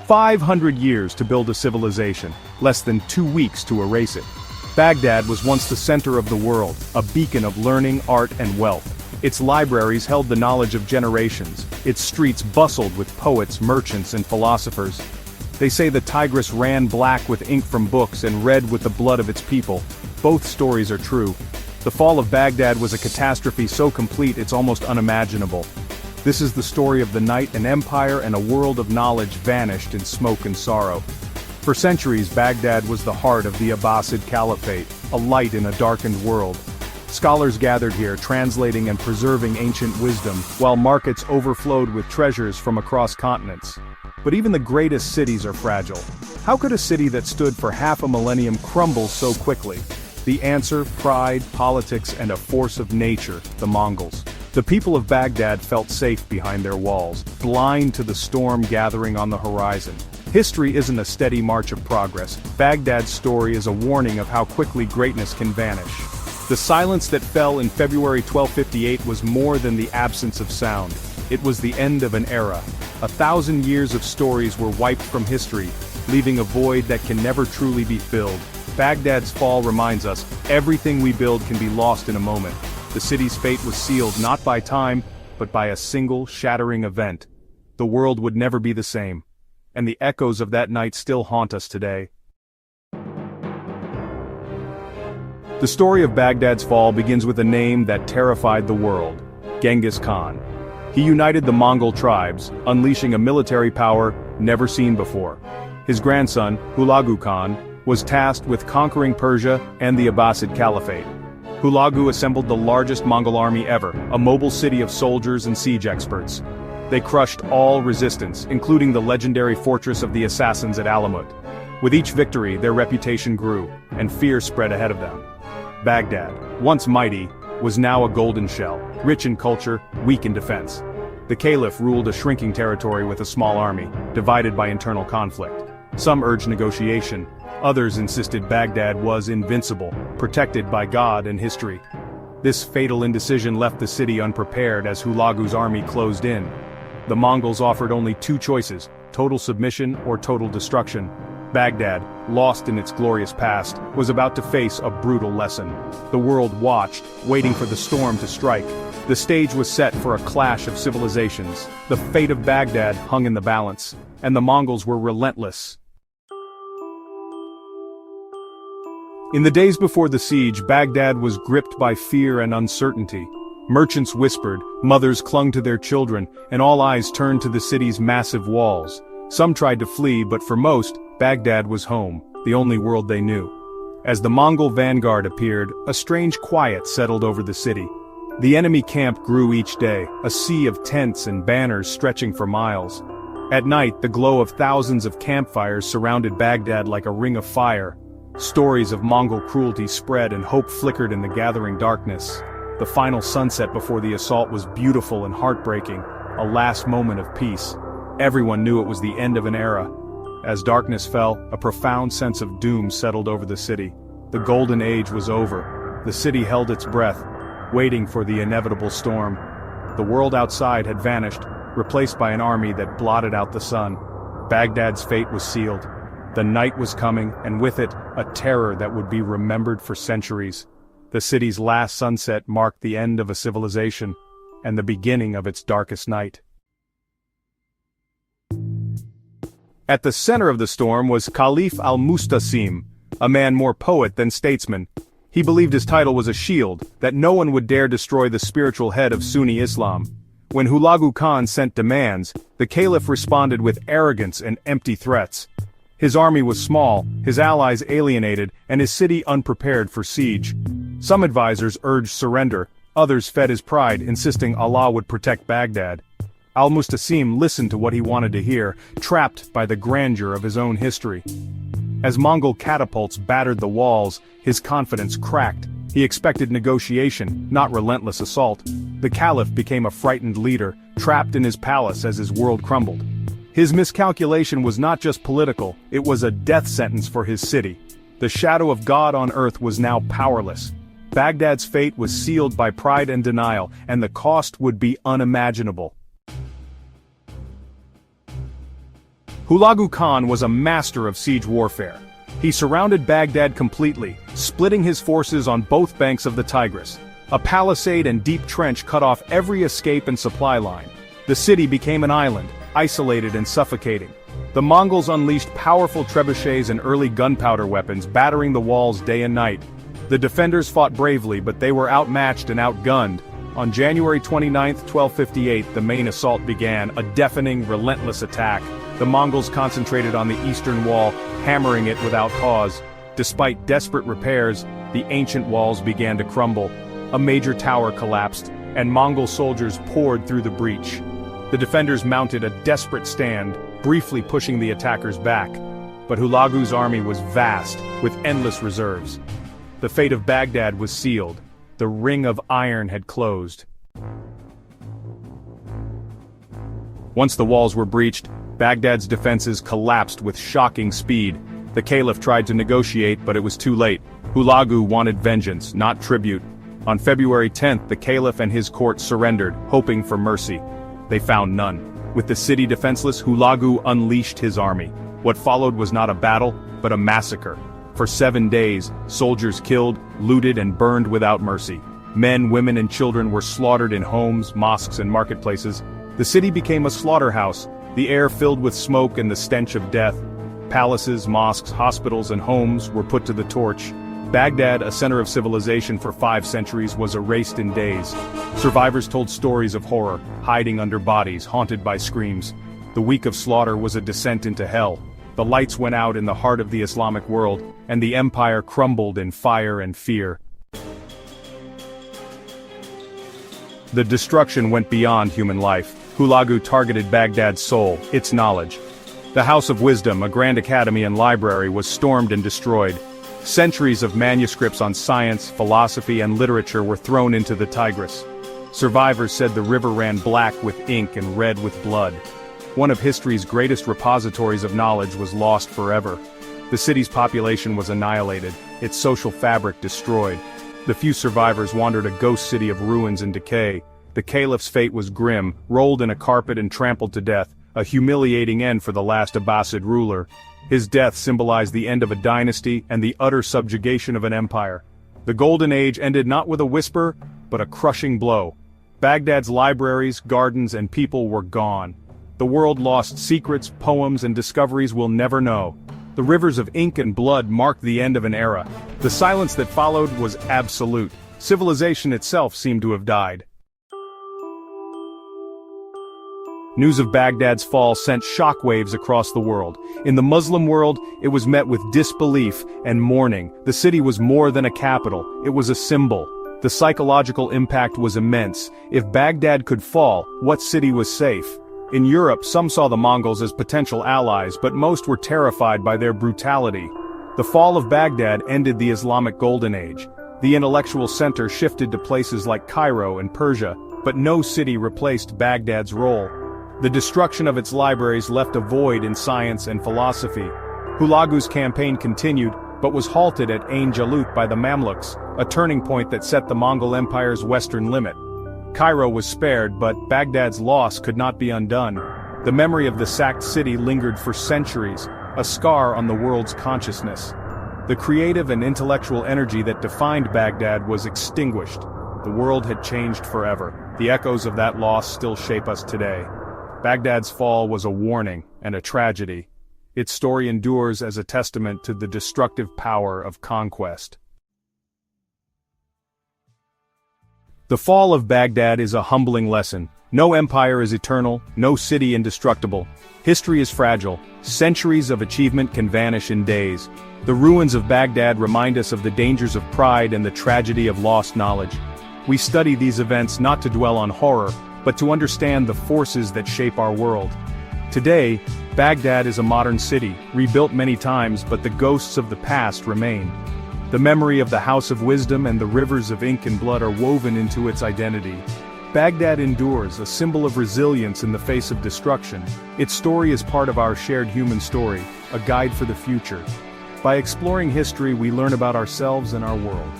500 years to build a civilization, less than 2 weeks to erase it. Baghdad was once the center of the world, a beacon of learning, art, and wealth. Its libraries held the knowledge of generations, its streets bustled with poets, merchants, and philosophers. They say the Tigris ran black with ink from books and red with the blood of its people. Both stories are true. The fall of Baghdad was a catastrophe so complete it's almost unimaginable. This is the story of the night an empire and a world of knowledge vanished in smoke and sorrow. For centuries, Baghdad was the heart of the Abbasid Caliphate, a light in a darkened world. Scholars gathered here, translating and preserving ancient wisdom, while markets overflowed with treasures from across continents. But even the greatest cities are fragile. How could a city that stood for half a millennium crumble so quickly? The answer: pride, politics, and a force of nature, the Mongols. The people of Baghdad felt safe behind their walls, blind to the storm gathering on the horizon. History isn't a steady march of progress. Baghdad's story is a warning of how quickly greatness can vanish. The silence that fell in February 1258 was more than the absence of sound. It was the end of an era. 1,000 years of stories were wiped from history, leaving a void that can never truly be filled. Baghdad's fall reminds us, everything we build can be lost in a moment. The city's fate was sealed not by time, but by a single shattering event. The world would never be the same. And the echoes of that night still haunt us today. The story of Baghdad's fall begins with a name that terrified the world: Genghis Khan. He united the Mongol tribes, unleashing a military power never seen before. His grandson, Hulagu Khan, was tasked with conquering Persia and the Abbasid Caliphate. Hulagu assembled the largest Mongol army ever, a mobile city of soldiers and siege experts. They crushed all resistance, including the legendary fortress of the assassins at Alamut. With each victory, their reputation grew, and fear spread ahead of them. Baghdad, once mighty, was now a golden shell, rich in culture, weak in defense. The Caliph ruled a shrinking territory with a small army, divided by internal conflict. Some urged negotiation, others insisted Baghdad was invincible, protected by God and history. This fatal indecision left the city unprepared as Hulagu's army closed in. The Mongols offered only 2 choices: total submission or total destruction. Baghdad, lost in its glorious past, was about to face a brutal lesson. The world watched, waiting for the storm to strike. The stage was set for a clash of civilizations. The fate of Baghdad hung in the balance, and the Mongols were relentless. In the days before the siege, Baghdad was gripped by fear and uncertainty. Merchants whispered, mothers clung to their children, and all eyes turned to the city's massive walls. Some tried to flee, but for most, Baghdad was home, the only world they knew. As the Mongol vanguard appeared, a strange quiet settled over the city. The enemy camp grew each day, a sea of tents and banners stretching for miles. At night, the glow of thousands of campfires surrounded Baghdad like a ring of fire. Stories of Mongol cruelty spread and hope flickered in the gathering darkness. The final sunset before the assault was beautiful and heartbreaking, a last moment of peace. Everyone knew it was the end of an era. As darkness fell, a profound sense of doom settled over the city. The Golden Age was over. The city held its breath, waiting for the inevitable storm. The world outside had vanished, replaced by an army that blotted out the sun. Baghdad's fate was sealed. The night was coming, and with it, a terror that would be remembered for centuries. The city's last sunset marked the end of a civilization, and the beginning of its darkest night. At the center of the storm was Caliph al-Mustasim, a man more poet than statesman. He believed his title was a shield, that no one would dare destroy the spiritual head of Sunni Islam. When Hulagu Khan sent demands, the Caliph responded with arrogance and empty threats. His army was small, his allies alienated, and his city unprepared for siege. Some advisors urged surrender, others fed his pride, insisting Allah would protect Baghdad. Al-Mustasim listened to what he wanted to hear, trapped by the grandeur of his own history. As Mongol catapults battered the walls, his confidence cracked. He expected negotiation, not relentless assault. The Caliph became a frightened leader, trapped in his palace as his world crumbled. His miscalculation was not just political, it was a death sentence for his city. The shadow of God on earth was now powerless. Baghdad's fate was sealed by pride and denial, and the cost would be unimaginable. Hulagu Khan was a master of siege warfare. He surrounded Baghdad completely, splitting his forces on both banks of the Tigris. A palisade and deep trench cut off every escape and supply line. The city became an island, isolated and suffocating. The Mongols unleashed powerful trebuchets and early gunpowder weapons, battering the walls day and night. The defenders fought bravely, but they were outmatched and outgunned. On January 29, 1258, the main assault began, a deafening, relentless attack. The Mongols concentrated on the eastern wall, hammering it without pause. Despite desperate repairs, the ancient walls began to crumble. A major tower collapsed, and Mongol soldiers poured through the breach. The defenders mounted a desperate stand, briefly pushing the attackers back. But Hulagu's army was vast, with endless reserves. The fate of Baghdad was sealed. The ring of iron had closed. Once the walls were breached, Baghdad's defenses collapsed with shocking speed. The Caliph tried to negotiate, but it was too late. Hulagu wanted vengeance, not tribute. On February 10th, the Caliph and his court surrendered, hoping for mercy. They found none. With the city defenseless, Hulagu unleashed his army. What followed was not a battle, but a massacre. For 7 days, soldiers killed, looted, and burned without mercy. Men, women, and children were slaughtered in homes, mosques, and marketplaces. The city became a slaughterhouse, the air filled with smoke and the stench of death. Palaces, mosques, hospitals, and homes were put to the torch. Baghdad, a center of civilization for 5 centuries, was erased in days. Survivors told stories of horror, hiding under bodies, haunted by screams. The week of slaughter was a descent into hell. The lights went out in the heart of the Islamic world, and the empire crumbled in fire and fear. The destruction went beyond human life. Hulagu targeted Baghdad's soul, its knowledge. The House of Wisdom, a grand academy and library, was stormed and destroyed. Centuries of manuscripts on science, philosophy, and literature were thrown into the Tigris. Survivors said the river ran black with ink and red with blood. One of history's greatest repositories of knowledge was lost forever. The city's population was annihilated, its social fabric destroyed. The few survivors wandered a ghost city of ruins and decay. The Caliph's fate was grim, rolled in a carpet and trampled to death, a humiliating end for the last Abbasid ruler. His death symbolized the end of a dynasty and the utter subjugation of an empire. The Golden Age ended not with a whisper, but a crushing blow. Baghdad's libraries, gardens, and people were gone. The world lost secrets, poems, and discoveries we'll never know. The rivers of ink and blood marked the end of an era. The silence that followed was absolute. Civilization itself seemed to have died. News of Baghdad's fall sent shockwaves across the world. In the Muslim world, it was met with disbelief and mourning. The city was more than a capital, it was a symbol. The psychological impact was immense. If Baghdad could fall, what city was safe? In Europe, some saw the Mongols as potential allies, but most were terrified by their brutality. The fall of Baghdad ended the Islamic Golden Age. The intellectual center shifted to places like Cairo and Persia, but no city replaced Baghdad's role. The destruction of its libraries left a void in science and philosophy. Hulagu's campaign continued, but was halted at Ain Jalut by the Mamluks, a turning point that set the Mongol Empire's western limit. Cairo was spared, but Baghdad's loss could not be undone. The memory of the sacked city lingered for centuries, a scar on the world's consciousness. The creative and intellectual energy that defined Baghdad was extinguished. The world had changed forever. The echoes of that loss still shape us today. Baghdad's fall was a warning and a tragedy. Its story endures as a testament to the destructive power of conquest. The fall of Baghdad is a humbling lesson. No empire is eternal, no city indestructible. History is fragile. Centuries of achievement can vanish in days. The ruins of Baghdad remind us of the dangers of pride and the tragedy of lost knowledge. We study these events not to dwell on horror, but to understand the forces that shape our world. Today, Baghdad is a modern city, rebuilt many times, but the ghosts of the past remain. The memory of the House of Wisdom and the rivers of ink and blood are woven into its identity. Baghdad endures, a symbol of resilience in the face of destruction. Its story is part of our shared human story, a guide for the future. By exploring history, we learn about ourselves and our world.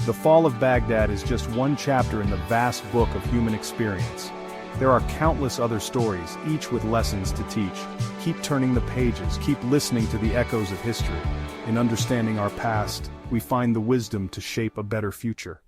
The fall of Baghdad is just one chapter in the vast book of human experience. There are countless other stories, each with lessons to teach. keep turning the pages, keep listening to the echoes of history. In understanding our past, we find the wisdom to shape a better future.